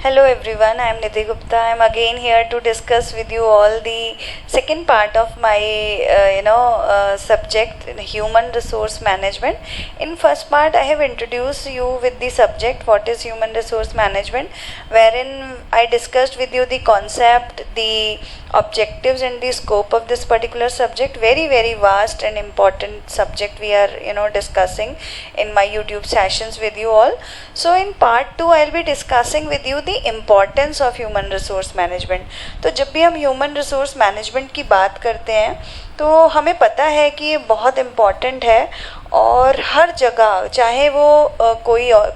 Hello everyone, I am Nidhi Gupta. I am again here to discuss with you all the second part of my subject, human resource management. In first part I have introduced you with the subject what is human resource management, wherein I discussed with you the concept, the objectives and the scope of this particular subject. Very vast and important subject we are discussing in my YouTube sessions with you all. So in part 2 I'll be discussing with you the importance of human resource management. तो जब भी हम human resource management की बात करते हैं तो हमें पता है कि ये बहुत इम्पॉर्टेंट है और हर जगह, चाहे वो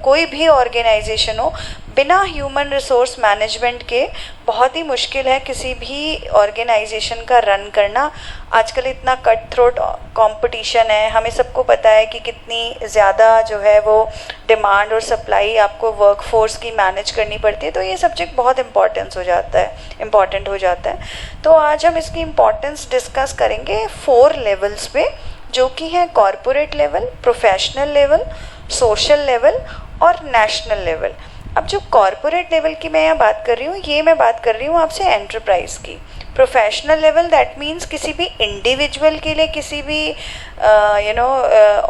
कोई भी ऑर्गेनाइजेशन हो, बिना ह्यूमन रिसोर्स मैनेजमेंट के बहुत ही मुश्किल है किसी भी ऑर्गेनाइजेशन का रन करना. आजकल इतना कट थ्रोट कंपटीशन है, हमें सबको पता है कि कितनी ज़्यादा जो है वो डिमांड और सप्लाई आपको वर्कफोर्स की मैनेज करनी पड़ती है. तो ये सब्जेक्ट बहुत इम्पोर्टेंट हो जाता है. तो आज हम इसकी इम्पोर्टेंस डिस्कस करेंगे 4 लेवल्स पे, जो कि है corporate level, professional level, social level और नेशनल लेवल. अब जो कॉरपोरेट लेवल की मैं यहाँ बात कर रही हूँ, ये मैं बात कर रही हूँ आपसे एंटरप्राइज की. प्रोफेशनल लेवल दैट मीन्स किसी भी इंडिविजुअल के लिए, किसी भी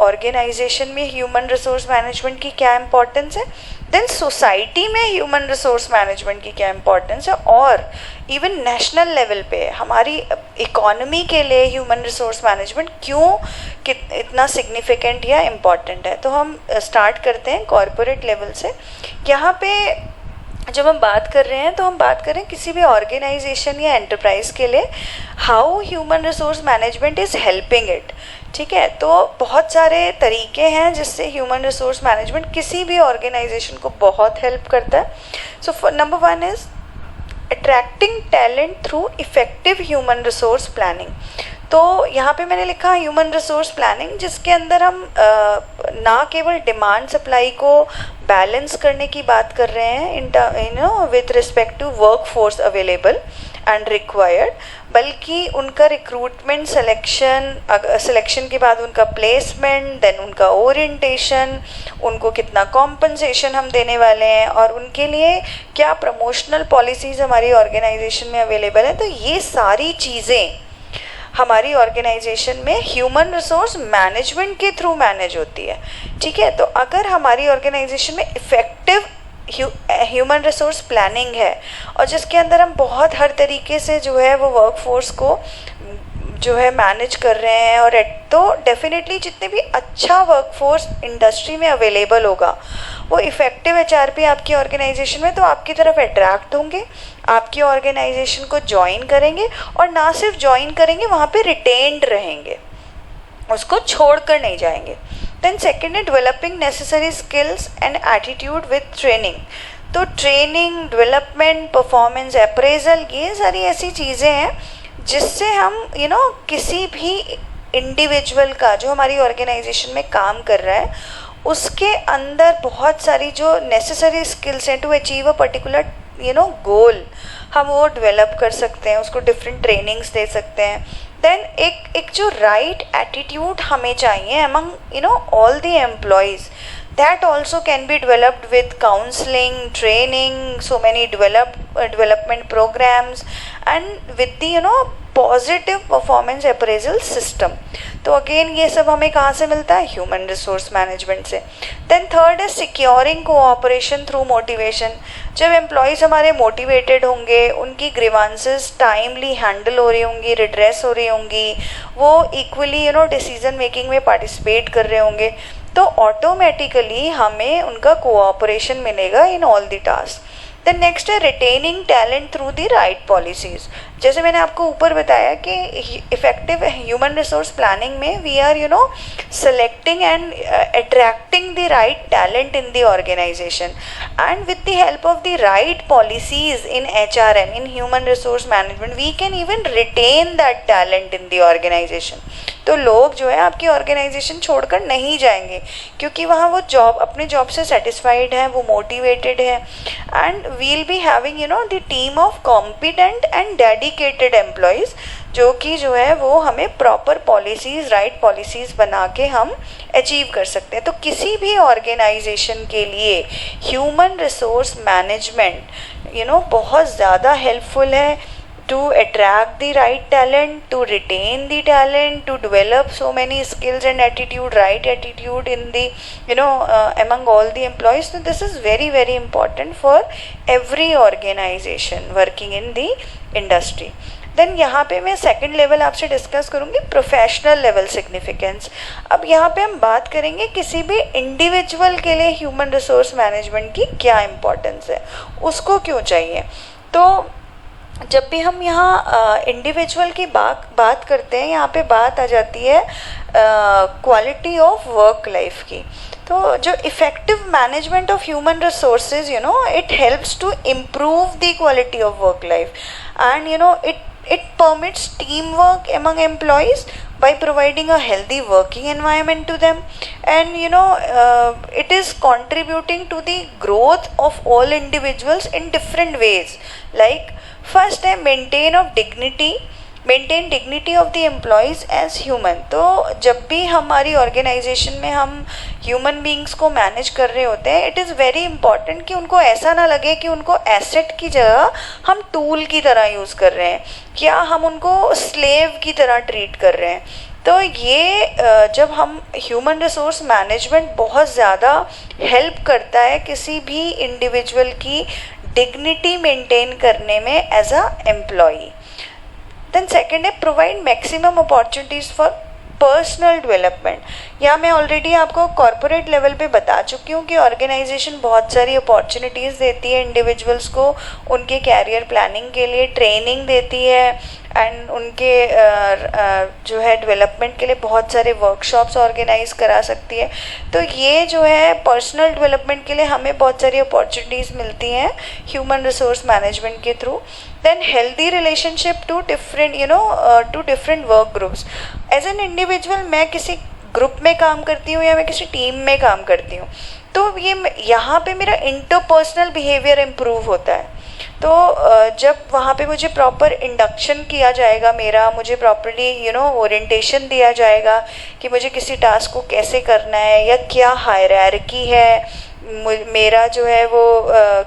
ऑर्गेनाइजेशन में ह्यूमन रिसोर्स मैनेजमेंट की क्या इम्पोर्टेंस है. देन सोसाइटी में ह्यूमन रिसोर्स मैनेजमेंट की क्या इम्पोर्टेंस है, और इवन नेशनल लेवल पे हमारी इकोनॉमी के लिए ह्यूमन रिसोर्स मैनेजमेंट क्यों इतना सिग्निफिकेंट या इम्पॉर्टेंट है. तो हम स्टार्ट करते हैं कॉरपोरेट लेवल से. यहाँ पे जब हम बात कर रहे हैं तो हम बात करें किसी भी ऑर्गेनाइजेशन या एंटरप्राइज के लिए how human resource management is helping it. ठीक है, तो बहुत सारे तरीके हैं जिससे ह्यूमन रिसोर्स मैनेजमेंट किसी भी ऑर्गेनाइजेशन को बहुत हेल्प करता है. So number 1 is attracting talent through effective human resource planning. तो यहाँ पे मैंने लिखा ह्यूमन रिसोर्स प्लानिंग, जिसके अंदर हम ना केवल डिमांड सप्लाई को बैलेंस करने की बात कर रहे हैं with respect to workforce available and required, बल्कि उनका रिक्रूटमेंट, सिलेक्शन के बाद उनका प्लेसमेंट, देन उनका ओरिएंटेशन, उनको कितना कॉम्पनसेशन हम देने वाले हैं और उनके लिए क्या प्रमोशनल पॉलिसीज़ हमारी ऑर्गेनाइजेशन में अवेलेबल है. तो ये सारी चीज़ें हमारी ऑर्गेनाइजेशन में ह्यूमन रिसोर्स मैनेजमेंट के थ्रू मैनेज होती है. ठीक है, तो अगर हमारी ऑर्गेनाइजेशन में इफ़ेक्टिव ह्यूमन रिसोर्स प्लानिंग है और जिसके अंदर हम बहुत हर तरीके से जो है वो वर्कफोर्स को जो है मैनेज कर रहे हैं, और तो डेफिनेटली जितने भी अच्छा वर्कफोर्स इंडस्ट्री में अवेलेबल होगा वो इफ़ेक्टिव एचआरपी आपकी ऑर्गेनाइजेशन में तो आपकी तरफ अट्रैक्ट होंगे, आपकी ऑर्गेनाइजेशन को ज्वाइन करेंगे, और ना सिर्फ ज्वाइन करेंगे, वहाँ पे रिटेन्ड रहेंगे, उसको छोड़ कर नहीं जाएंगे. देन सेकेंड है developing necessary skills and attitude with training. तो ट्रेनिंग, डेवलपमेंट, परफॉर्मेंस अप्रेजल, ये सारी ऐसी चीज़ें हैं जिससे हम किसी भी इंडिविजुअल का जो हमारी ऑर्गेनाइजेशन में काम कर रहा है उसके अंदर बहुत सारी जो नेसेसरी स्किल्स हैं to achieve a particular goal, हम वो डेवलप कर सकते हैं, उसको डिफरेंट ट्रेनिंग्स दे सकते हैं. देन एक जो राइट एटीट्यूड हमें चाहिए among all the employees, that also can be developed with counseling, training, so many development programs and with the positive performance appraisal system. तो अगेन ये सब हमें कहाँ से मिलता है? ह्यूमन रिसोर्स मैनेजमेंट से. देन थर्ड है सिक्योरिंग कोऑपरेशन थ्रू मोटिवेशन. जब एम्प्लॉयज़ हमारे मोटिवेटेड होंगे, उनकी ग्रीवांसेस टाइमली हैंडल हो रही होंगी, रिड्रेस हो रही होंगी, वो इक्वली डिसीजन मेकिंग में पार्टिसिपेट कर रहे होंगे, तो ऑटोमेटिकली हमें उनका कोऑपरेशन मिलेगा in all the task. Then next है retaining talent through the right policies. जैसे मैंने आपको ऊपर बताया कि इफेक्टिव ह्यूमन रिसोर्स प्लानिंग में we are selecting and attracting the right talent in the organisation, and with the help of the right policies in HRM, in human resource management, we can even retain that talent in the organisation. तो लोग जो है आपकी organisation छोड़कर नहीं जाएंगे, क्योंकि वहाँ वो अपने जॉब से सेटिस्फाइड है, वो मोटिवेटेड है। And we'll be having the team of competent and dedicated employees, जो कि जो है वो हमें प्रॉपर पॉलिसीज़, राइट पॉलिसीज़ बना के हम अचीव कर सकते हैं। तो किसी भी ऑर्गेनाइजेशन के लिए ह्यूमन रिसोर्स मैनेजमेंट बहुत ज़्यादा हेल्पफुल है to attract the right talent, to retain the talent, to develop so many skills and attitude, right attitude in the among all the employees. So this is very very important for every organization working in the industry. Then यहाँ पे मैं second level आपसे discuss करूँगी, professional level significance. अब यहाँ पे हम बात करेंगे किसी भी इंडिविजुअल के लिए ह्यूमन रिसोर्स मैनेजमेंट की क्या इम्पोर्टेंस है, उसको क्यों चाहिए। तो जब भी हम यहाँ इंडिविजुअल की बात करते हैं, यहाँ पे बात आ जाती है क्वालिटी ऑफ वर्क लाइफ की। तो जो effective management of human resources it helps to improve the quality of work life and it permits teamwork among employees by providing a healthy working environment to them, and it is contributing to the growth of all individuals in different ways. Like first है maintain dignity of the employees as human। तो जब भी हमारी organisation में हम human beings को manage कर रहे होते हैं, इट इज़ वेरी इंपॉर्टेंट कि उनको ऐसा ना लगे कि उनको एसेट की जगह हम टूल की तरह यूज़ कर रहे हैं, या हम उनको स्लेव की तरह ट्रीट कर रहे हैं। तो ये जब हम ह्यूमन रिसोर्स मैनेजमेंट बहुत ज़्यादा हेल्प करता है किसी भी इंडिविजुअल की डिग्निटी मेंटेन करने में as a employee. Then second है provide maximum opportunities for personal development. या मैं ऑलरेडी आपको कॉर्पोरेट लेवल पे बता चुकी हूँ कि ऑर्गेनाइजेशन बहुत सारी अपॉर्चुनिटीज़ देती है इंडिविजुअल्स को, उनके कैरियर प्लानिंग के लिए ट्रेनिंग देती है, एंड उनके जो है डेवलपमेंट के लिए बहुत सारे वर्कशॉप्स ऑर्गेनाइज करा सकती है। तो ये जो है पर्सनल डेवलपमेंट के लिए हमें बहुत सारी अपॉर्चुनिटीज़ मिलती हैं ह्यूमन रिसोर्स मैनेजमेंट के through. Then healthy relationship to different work groups. As an individual मैं किसी ग्रुप में काम करती हूँ या मैं किसी टीम में काम करती हूँ, तो ये यहाँ पे मेरा इंटरपर्सनल बिहेवियर इम्प्रूव होता है। तो जब वहाँ पे मुझे प्रॉपर इंडक्शन किया जाएगा, मुझे प्रॉपरली ओरिएंटेशन दिया जाएगा कि मुझे किसी टास्क को कैसे करना है या क्या हायरार्की है, मेरा जो है वो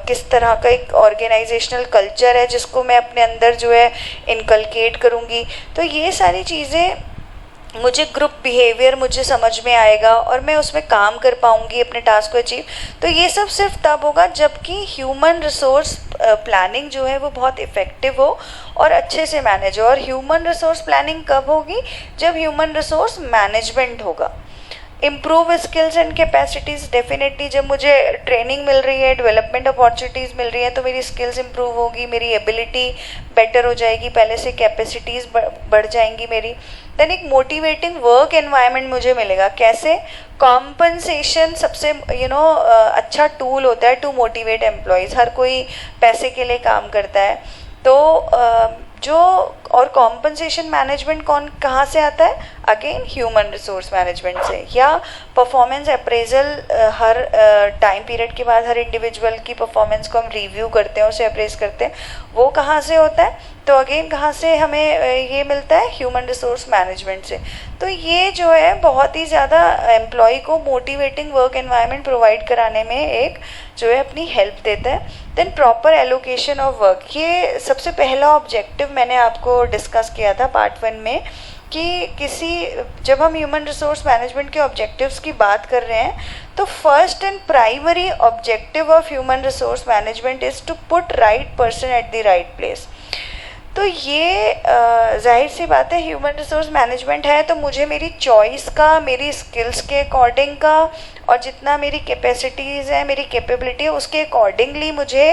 किस तरह का एक ऑर्गेनाइजेशनल कल्चर है जिसको मैं अपने अंदर जो है इनकलकेट करूँगी। तो ये सारी चीज़ें मुझे ग्रुप बिहेवियर मुझे समझ में आएगा और मैं उसमें काम कर पाऊँगी अपने टास्क को अचीव। तो ये सब सिर्फ तब होगा जबकि ह्यूमन रिसोर्स प्लानिंग जो है वो बहुत इफ़ेक्टिव हो और अच्छे से मैनेज हो। और ह्यूमन रिसोर्स प्लानिंग कब होगी? जब ह्यूमन रिसोर्स मैनेजमेंट होगा। Improve skills and capacities, definitely जब मुझे ट्रेनिंग मिल रही है, डेवलपमेंट अपॉर्चुनिटीज़ मिल रही है, तो मेरी स्किल्स इम्प्रूव होगी, मेरी एबिलिटी बेटर हो जाएगी, पहले से कैपेसिटीज़ बढ़ जाएंगी मेरी। देन एक मोटिवेटिंग वर्क एनवायरनमेंट मुझे मिलेगा। कैसे? कॉम्पनसेशन सबसे अच्छा टूल होता है टू मोटिवेट एम्प्लॉयज़। हर कोई पैसे के लिए काम करता है, तो जो और कॉम्पनसेशन मैनेजमेंट कहाँ से आता है? अगेन ह्यूमन रिसोर्स मैनेजमेंट से। या परफॉर्मेंस अप्रेजल, हर टाइम पीरियड के बाद हर इंडिविजुअल की परफॉर्मेंस को हम रिव्यू करते हैं, उसे अप्रेज करते हैं, वो कहाँ से होता है? तो अगेन कहाँ से हमें ये मिलता है? ह्यूमन रिसोर्स मैनेजमेंट से। तो ये जो है बहुत ही ज़्यादा एम्प्लॉय को मोटिवेटिंग वर्क एनवायरनमेंट प्रोवाइड कराने में एक जो है अपनी हेल्प देता है। Then proper allocation of work, ये सबसे पहला ऑब्जेक्टिव मैंने आपको डिस्कस किया था पार्ट 1 में कि जब हम ह्यूमन रिसोर्स मैनेजमेंट के ऑब्जेक्टिव्स की बात कर रहे हैं, तो first and primary objective of human resource management is to put right person at the right place. तो ये जाहिर सी बात है, ह्यूमन रिसोर्स मैनेजमेंट है तो मुझे मेरी चॉइस का, मेरी स्किल्स के अकॉर्डिंग का और जितना मेरी कैपेसिटीज़ है, मेरी कैपेबिलिटी है, उसके अकॉर्डिंगली मुझे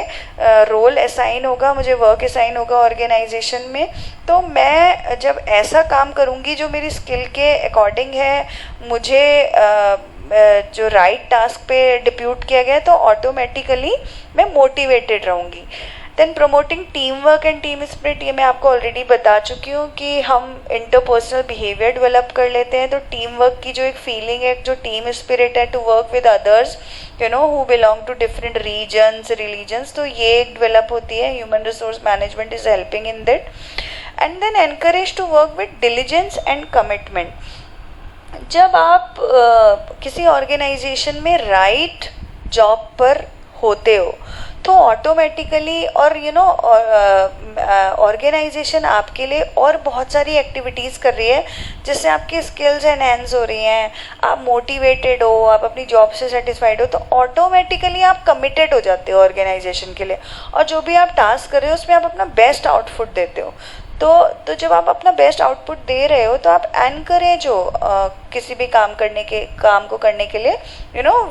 रोल असाइन होगा, मुझे वर्क असाइन होगा ऑर्गेनाइजेशन में। तो मैं जब ऐसा काम करूँगी जो मेरी स्किल के अकॉर्डिंग है, मुझे जो राइट टास्क पे डिप्यूट किया गया है, तो ऑटोमेटिकली मैं मोटिवेटेड रहूँगी। Then promoting teamwork and team spirit, ये मैं आपको ऑलरेडी बता चुकी हूँ कि हम इंटरपर्सनल बिहेवियर डेवलप कर लेते हैं, तो टीम वर्क की जो एक फीलिंग है, जो टीम स्पिरिट है to work with others who belong to different regions religions, तो ये एक डेवलप होती है. Human resource management is helping in that. And then encourage to work with diligence and commitment. जब आप किसी ऑर्गेनाइजेशन में राइट जॉब पर होते हो तो ऑटोमेटिकली और ऑर्गेनाइजेशन आपके लिए और बहुत सारी एक्टिविटीज़ कर रही है जिससे आपकी स्किल्स एनहेंस हो रही हैं, आप मोटिवेटेड हो, आप अपनी जॉब से सेटिस्फाइड हो, तो ऑटोमेटिकली आप कमिटेड हो जाते हो ऑर्गेनाइजेशन के लिए, और जो भी आप टास्क कर रहे हो उसमें आप अपना बेस्ट आउटपुट देते हो. तो जब आप अपना बेस्ट आउटपुट दे रहे हो तो आप एनकरेज हो किसी भी काम को करने के लिए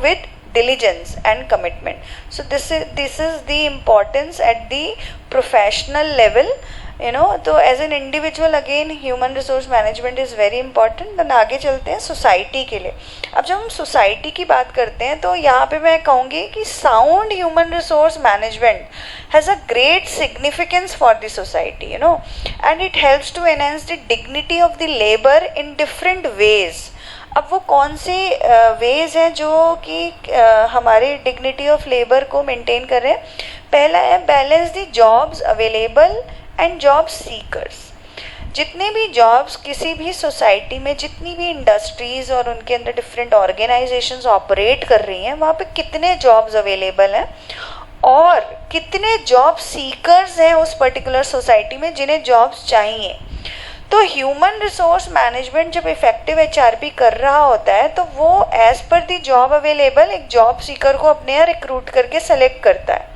with diligence and commitment. So this is the importance at the professional level, तो as an individual again human resource management is very important. then आगे चलते हैं सोसाइटी के लिए. अब जब हम सोसाइटी की बात करते हैं तो यहाँ पे मैं कहूँगी कि sound human resource management has a great significance for the society, and it helps to enhance the dignity of the labor in different ways. अब वो कौन से वेज हैं जो कि हमारी डिग्निटी ऑफ लेबर को मेंटेन कर रहे हैं. पहला है balance the jobs available and job seekers. जितने भी जॉब्स किसी भी सोसाइटी में, जितनी भी इंडस्ट्रीज और उनके अंदर डिफरेंट ऑर्गेनाइजेशंस ऑपरेट कर रही हैं, वहाँ पे कितने जॉब्स अवेलेबल हैं और कितने जॉब सीकर्स हैं उस पर्टिकुलर सोसाइटी में जिन्हें जॉब्स चाहिए. तो ह्यूमन रिसोर्स मैनेजमेंट जब इफेक्टिव एचआरपी कर रहा होता है तो वो एज पर दी जॉब अवेलेबल एक जॉब सीकर को अपने यहाँ रिक्रूट करके सेलेक्ट करता है.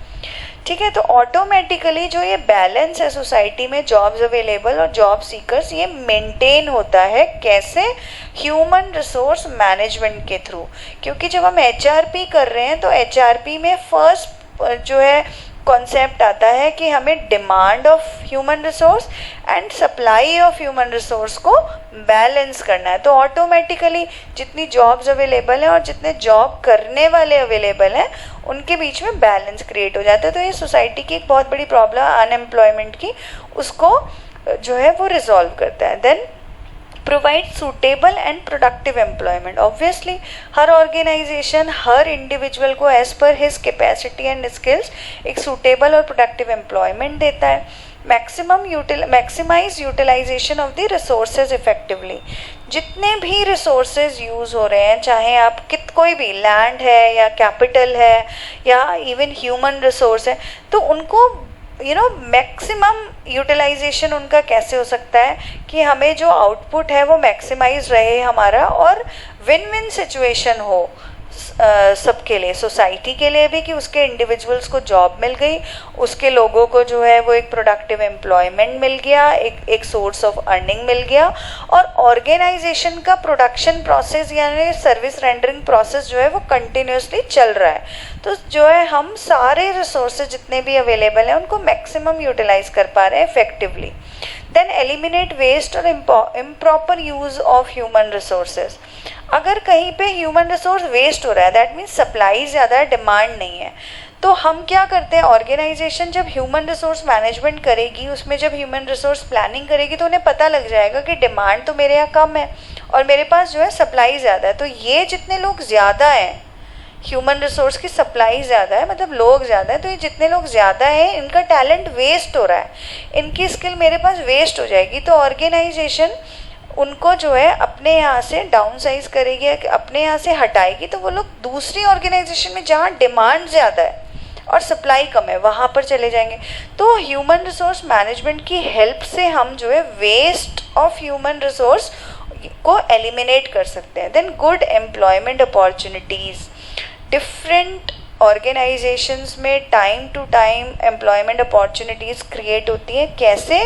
ठीक है, तो ऑटोमेटिकली जो ये बैलेंस है सोसाइटी में जॉब्स अवेलेबल और जॉब सीकर्स, ये मेंटेन होता है कैसे? ह्यूमन रिसोर्स मैनेजमेंट के थ्रू. क्योंकि जब हम एचआरपी कर रहे हैं तो एचआरपी में फर्स्ट जो है कॉन्सेप्ट आता है कि हमें demand of human resource and supply of human resource को बैलेंस करना है. तो ऑटोमेटिकली जितनी जॉब्स अवेलेबल हैं और जितने जॉब करने वाले अवेलेबल हैं उनके बीच में बैलेंस क्रिएट हो जाता है. तो ये सोसाइटी की एक बहुत बड़ी प्रॉब्लम अनएम्प्लॉयमेंट की, उसको जो है वो रिजॉल्व करता है. Then provide suitable and productive employment. Obviously हर ऑर्गेनाइजेशन हर इंडिविजुअल को as per his capacity and skills एक सूटेबल और प्रोडक्टिव एम्प्लॉयमेंट देता है. Maximise utilisation of the resources effectively. जितने भी रिसोर्सेज यूज़ हो रहे हैं, चाहे आप कोई भी लैंड है या कैपिटल है या इवन ह्यूमन रिसोर्स है, तो उनको मैक्सिमम यूटिलाइजेशन उनका कैसे हो सकता है कि हमें जो आउटपुट है वो मैक्सिमाइज रहे हमारा, और विन विन सिचुएशन हो सबके लिए, सोसाइटी के लिए भी कि उसके इंडिविजुअल्स को जॉब मिल गई, उसके लोगों को जो है वो एक प्रोडक्टिव एम्प्लॉयमेंट मिल गया, एक सोर्स ऑफ अर्निंग मिल गया, और ऑर्गेनाइजेशन का प्रोडक्शन प्रोसेस यानी सर्विस रेंडरिंग प्रोसेस जो है वो कंटिन्यूसली चल रहा है. तो जो है हम सारे रिसोर्सेज जितने भी अवेलेबल हैं उनको मैक्सिमम यूटिलाइज कर पा रहे हैं इफेक्टिवली. देन एलिमिनेट वेस्ट और improper use of human resources. अगर कहीं पे ह्यूमन रिसोर्स वेस्ट हो रहा है, दैट मीन्स सप्लाई ज़्यादा है, डिमांड नहीं है, तो हम क्या करते हैं, ऑर्गेनाइजेशन जब ह्यूमन रिसोर्स मैनेजमेंट करेगी, उसमें जब ह्यूमन रिसोर्स प्लानिंग करेगी, तो उन्हें पता लग जाएगा कि डिमांड तो मेरे यहाँ कम है और मेरे पास जो है सप्लाई ज़्यादा है. तो ये जितने लोग ज़्यादा हैं, ह्यूमन रिसोर्स की सप्लाई ज़्यादा है मतलब लोग ज़्यादा है, तो ये जितने लोग ज़्यादा हैं इनका टैलेंट वेस्ट हो रहा है, इनकी स्किल मेरे पास वेस्ट हो जाएगी. तो ऑर्गेनाइजेशन उनको जो है अपने यहाँ से डाउन साइज करेगी, अपने यहाँ से हटाएगी, तो वो लोग दूसरी ऑर्गेनाइजेशन में जहाँ डिमांड ज़्यादा है और सप्लाई कम है वहाँ पर चले जाएंगे. तो ह्यूमन रिसोर्स मैनेजमेंट की हेल्प से हम जो है वेस्ट ऑफ ह्यूमन रिसोर्स को एलिमिनेट कर सकते हैं. Then good employment opportunities. Different organisations में time to time employment opportunities create होती हैं. कैसे?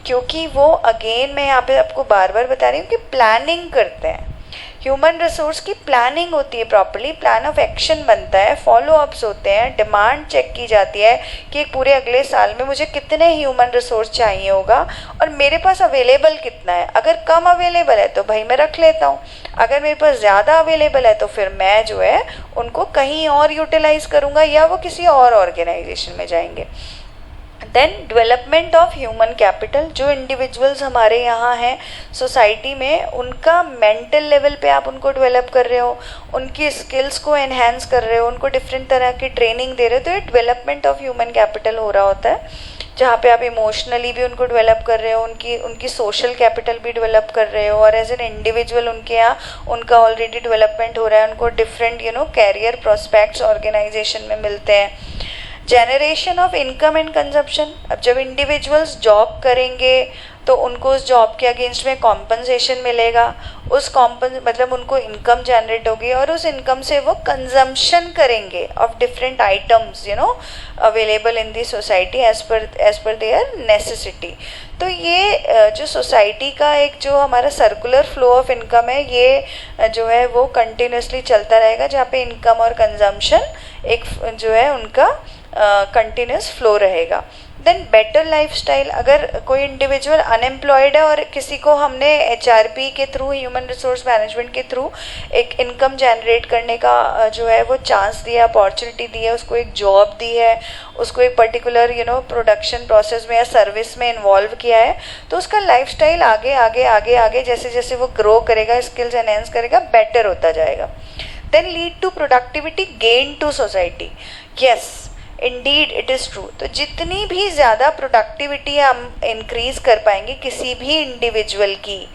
क्योंकि वो अगेन मैं यहाँ पे आपको बार बार बता रही हूँ कि प्लानिंग करते हैं. ह्यूमन रिसोर्स की प्लानिंग होती है, प्रॉपर्ली प्लान ऑफ एक्शन बनता है, फॉलो अप्स होते हैं, डिमांड चेक की जाती है कि पूरे अगले साल में मुझे कितने ह्यूमन रिसोर्स चाहिए होगा और मेरे पास अवेलेबल कितना है. अगर कम अवेलेबल है तो भाई मैं रख लेता हूँ, अगर मेरे पास ज़्यादा अवेलेबल है तो फिर मैं जो है उनको कहीं और यूटिलाइज़ करूँगा या वो किसी और ऑर्गेनाइजेशन में जाएंगे. Then development of human capital, जो इंडिविजुअल्स हमारे यहाँ हैं सोसाइटी में, उनका मेंटल लेवल पे आप उनको डेवलप कर रहे हो, उनकी स्किल्स को एनहेंस कर रहे हो, उनको डिफरेंट तरह की ट्रेनिंग दे रहे हो, तो ये डेवलपमेंट ऑफ ह्यूमन कैपिटल हो रहा होता है, जहाँ पे आप इमोशनली भी उनको डेवलप कर रहे हो, उनकी सोशल कैपिटल भी डेवलप कर रहे हो, और एज एन इंडिविजुअल उनके यहाँ उनका ऑलरेडी डेवलपमेंट हो रहा है, उनको डिफरेंट कैरियर प्रोस्पेक्ट्स ऑर्गेनाइजेशन में मिलते हैं। Generation of income and consumption, अब जब इंडिविजुअल्स जॉब करेंगे तो उनको उस जॉब के अगेंस्ट में कॉम्पनसेशन मिलेगा, मतलब उनको इनकम जनरेट होगी, और उस इनकम से वो कंजम्पशन करेंगे of different items available in the society as per their necessity. तो ये जो सोसाइटी का एक जो हमारा सर्कुलर फ्लो ऑफ इनकम है, ये जो है वो कंटिन्यूसली चलता रहेगा, जहाँ पे इनकम और कंजम्पशन एक जो है उनका कंटिन्यूस फ्लो रहेगा। देन बेटर लाइफस्टाइल, अगर कोई इंडिविजुअल अनएम्प्लॉयड है और किसी को हमने HRP के थ्रू, ह्यूमन रिसोर्स मैनेजमेंट के थ्रू एक इनकम जनरेट करने का जो है वो चांस दिया, अपॉर्चुनिटी दी है, उसको एक जॉब दी है, उसको एक पर्टिकुलर प्रोडक्शन प्रोसेस में या सर्विस में इन्वॉल्व किया है, तो उसका लाइफस्टाइल आगे आगे आगे आगे जैसे जैसे वो ग्रो करेगा, स्किल्स एनहेंस करेगा, बेटर होता जाएगा। Then lead to productivity gain to society, yes indeed it is true. तो जितनी भी ज़्यादा प्रोडक्टिविटी हम इंक्रीज़ कर पाएंगे किसी भी इंडिविजुअल की,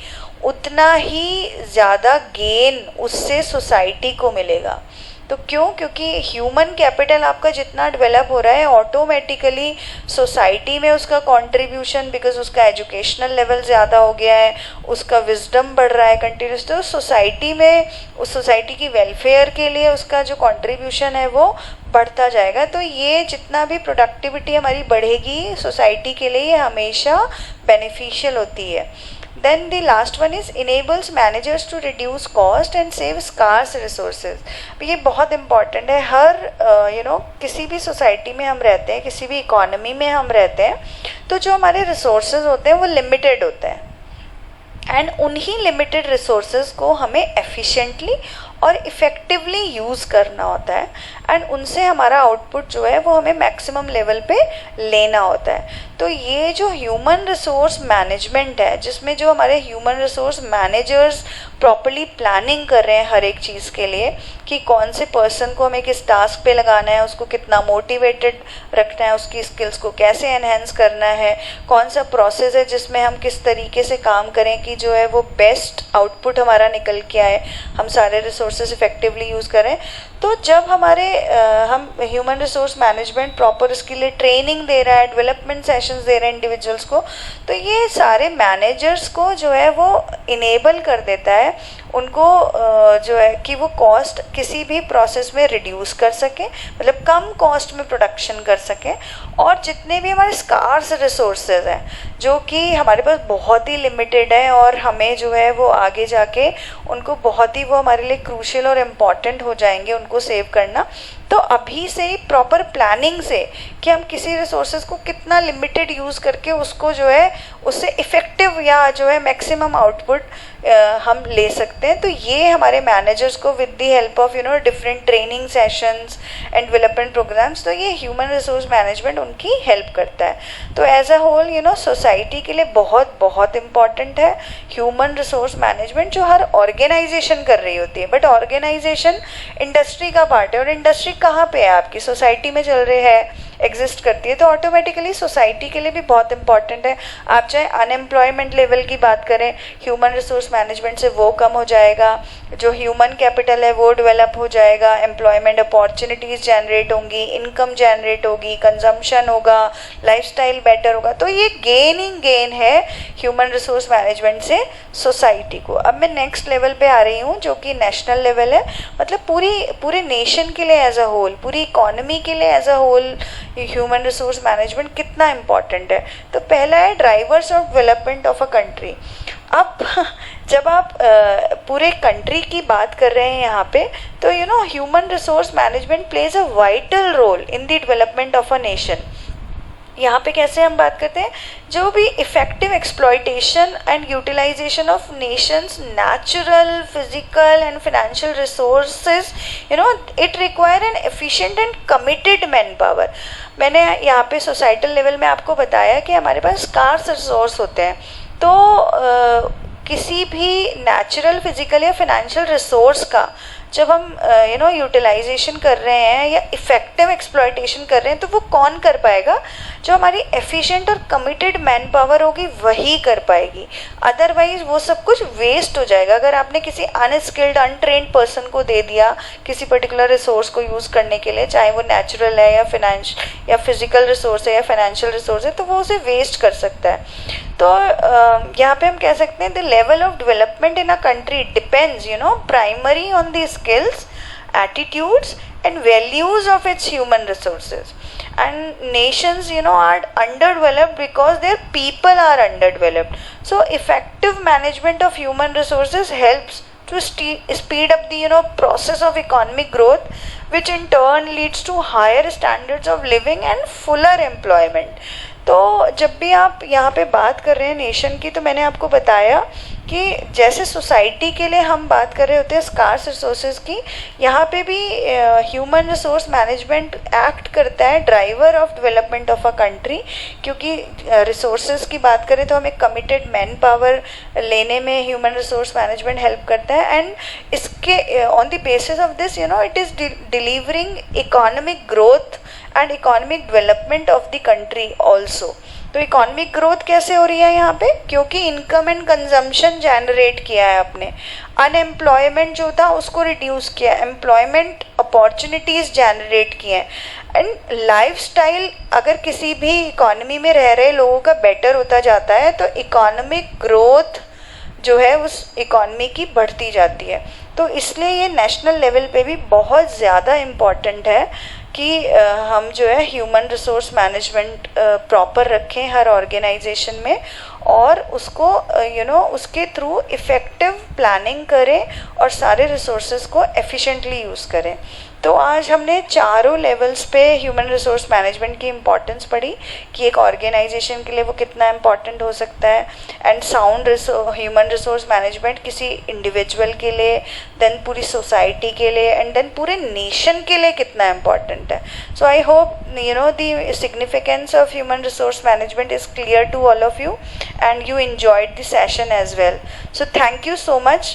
उतना ही ज़्यादा गेन उससे सोसाइटी को मिलेगा। तो क्यों? क्योंकि ह्यूमन कैपिटल आपका जितना डेवलप हो रहा है, ऑटोमेटिकली सोसाइटी में उसका कंट्रीब्यूशन, बिकॉज उसका एजुकेशनल लेवल ज़्यादा हो गया है, उसका विजडम बढ़ रहा है कंटिन्यूस, तो सोसाइटी में उस सोसाइटी की वेलफेयर के लिए उसका जो कंट्रीब्यूशन है वो बढ़ता जाएगा। तो ये जितना भी प्रोडक्टिविटी हमारी बढ़ेगी सोसाइटी के लिए, ये हमेशा बेनिफिशियल होती है। Then the last one is enables managers to reduce cost and save scarce resources। ये बहुत इम्पॉर्टेंट है। हर किसी भी सोसाइटी में हम रहते हैं, किसी भी इकोनॉमी में हम रहते हैं, तो जो हमारे रिसोर्सेज होते हैं वो लिमिटेड होते हैं, एंड उन्हीं लिमिटेड रिसोर्सेज को हमें एफिशिएंटली और इफ़ेक्टिवली यूज़ करना होता है, एंड उनसे हमारा आउटपुट जो है वो हमें मैक्सिमम लेवल पे लेना होता है। तो ये जो ह्यूमन रिसोर्स मैनेजमेंट है, जिसमें जो हमारे human resource managers properly planning कर रहे हैं हर एक चीज़ के लिए, कि कौन से पर्सन को हमें किस टास्क पे लगाना है, उसको कितना मोटिवेटेड रखना है, उसकी स्किल्स को कैसे एनहेंस करना है, कौन सा प्रोसेस है जिसमें हम किस तरीके से काम करें कि जो है वो बेस्ट आउटपुट हमारा निकल के आए, हम सारे रिसोर्सेज इफेक्टिवली यूज़ करें। तो जब हमारे हम ह्यूमन रिसोर्स मैनेजमेंट प्रॉपर उसके लिए ट्रेनिंग दे रहा है, डेवलपमेंट सेशंस दे रहे हैं इंडिविजुअल्स को, तो ये सारे मैनेजर्स को जो है वो इनेबल कर देता है उनको जो है कि वो कॉस्ट किसी भी प्रोसेस में रिड्यूस कर सकें, मतलब कम कॉस्ट में प्रोडक्शन कर सकें, और जितने भी हमारे स्कार्स रिसोर्सेज हैं जो कि हमारे पास बहुत ही लिमिटेड है, और हमें जो है वो आगे जाके उनको बहुत ही वो हमारे लिए क्रूशियल और इम्पॉर्टेंट हो जाएंगे उनको सेव करना। तो अभी से ही प्रॉपर प्लानिंग से कि हम किसी रिसोर्सेज को कितना लिमिटेड यूज़ करके उसको जो है उससे इफ़ेक्टिव या जो है मैक्सिमम आउटपुट हम ले सकते हैं। तो ये हमारे मैनेजर्स को with the help of different training sessions and development programs, तो ये ह्यूमन रिसोर्स मैनेजमेंट उनकी हेल्प करता है। तो एज अ होल सोसाइटी के लिए बहुत बहुत इम्पॉर्टेंट है ह्यूमन रिसोर्स मैनेजमेंट, जो हर ऑर्गेनाइजेशन कर रही होती है। बट ऑर्गेनाइजेशन इंडस्ट्री का पार्ट है, और इंडस्ट्री कहाँ पे है? आपकी सोसाइटी में चल रही है, एग्जिस्ट करती है, तो ऑटोमेटिकली सोसाइटी के लिए भी बहुत इंपॉर्टेंट है। आप चाहे अनएम्प्लॉयमेंट लेवल की बात करें, ह्यूमन रिसोर्स मैनेजमेंट से वो कम हो जाएगा, जो ह्यूमन कैपिटल है वो डेवलप हो जाएगा, एम्प्लॉयमेंट अपॉर्चुनिटीज़ जनरेट होंगी, इनकम जनरेट होगी, कंजम्पशन होगा, लाइफस्टाइल बेटर होगा। तो ये गेन ही गेन है ह्यूमन रिसोर्स मैनेजमेंट से सोसाइटी को। अब मैं नेक्स्ट लेवल पे आ रही हूँ जो कि नेशनल लेवल है, मतलब पूरे नेशन के लिए एज अ होल, पूरी इकोनॉमी के लिए as a whole human resource management कितना इम्पॉर्टेंट है। तो पहला है drivers of development of a country. अब जब आप पूरे कंट्री की बात कर रहे हैं यहाँ पे, तो human resource management plays a vital role in the development of a nation. यहाँ पे कैसे हम बात करते हैं, जो भी effective exploitation and utilisation of nation's natural, physical and financial resources, it require an efficient and committed manpower. मैंने यहाँ पे सोसाइटल लेवल में आपको बताया कि हमारे पास स्कार्स रिसोर्स होते हैं, तो किसी भी नेचुरल, फिजिकल या फाइनेंशियल रिसोर्स का जब हम यूटिलाइजेशन कर रहे हैं या इफेक्टिव एक्सप्लॉयटेशन कर रहे हैं, तो वो कौन कर पाएगा? जो हमारी एफिशिएंट और कमिटेड मैन पावर होगी वही कर पाएगी. अदरवाइज वो सब कुछ वेस्ट हो जाएगा. अगर आपने किसी अनस्किल्ड, अनट्रेन्ड पर्सन को दे दिया किसी पर्टिकुलर रिसोर्स को यूज़ करने के लिए, चाहे वो नेचुरल है या फिजिकल रिसोर्स है या फाइनेंशियल रिसोर्स है, तो वो उसे वेस्ट कर सकता है. तो यहाँ पे हम कह सकते हैं the level of development in a country depends primary on the skills, attitudes and values of its human resources. And nations are underdeveloped because their people are underdeveloped. So effective management of human resources helps to speed up the process of economic growth, which in turn leads to higher standards of living and fuller employment. तो जब भी आप यहाँ पे बात कर रहे हैं नेशन की, तो मैंने आपको बताया कि जैसे सोसाइटी के लिए हम बात कर रहे होते हैं स्कार्स रिसोर्सेज की, यहाँ पे भी ह्यूमन रिसोर्स मैनेजमेंट एक्ट करता है driver of development of a country. क्योंकि रिसोर्सेज की बात करें तो हमें कमिटेड मैन पावर लेने में ह्यूमन रिसोर्स मैनेजमेंट हेल्प करता है. एंड इसके on the basis of this it is delivering economic growth and economic development of the country also. तो इकोनॉमिक ग्रोथ कैसे हो रही है यहाँ पे? क्योंकि इनकम एंड कंजम्पशन जनरेट किया है आपने, अनएम्प्लॉयमेंट जो था उसको रिड्यूस किया, एम्प्लॉयमेंट अपॉर्चुनिटीज़ जनरेट किए हैं, एंड लाइफस्टाइल अगर किसी भी इकोनॉमी में रह रहे लोगों का बेटर होता जाता है, तो इकोनॉमिक ग्रोथ जो है उस इकोनॉमी की बढ़ती जाती है. तो इसलिए ये नेशनल लेवल पे भी बहुत ज़्यादा इम्पॉर्टेंट है कि हम जो है ह्यूमन रिसोर्स मैनेजमेंट प्रॉपर रखें हर ऑर्गेनाइजेशन में, और उसको उसके थ्रू इफ़ेक्टिव प्लानिंग करें और सारे रिसोर्सेज को एफिशिएंटली यूज़ करें. तो आज हमने चारों लेवल्स पे ह्यूमन रिसोर्स मैनेजमेंट की इम्पॉर्टेंस पढ़ी कि एक ऑर्गेनाइजेशन के लिए वो कितना इम्पॉर्टेंट हो सकता है, and sound human resource management किसी इंडिविजुअल के लिए, देन पूरी सोसाइटी के लिए, एंड देन पूरे नेशन के लिए कितना इम्पॉर्टेंट है. So I hope the significance of human resource management is clear to all of you and you enjoyed the session as well. So thank you so much.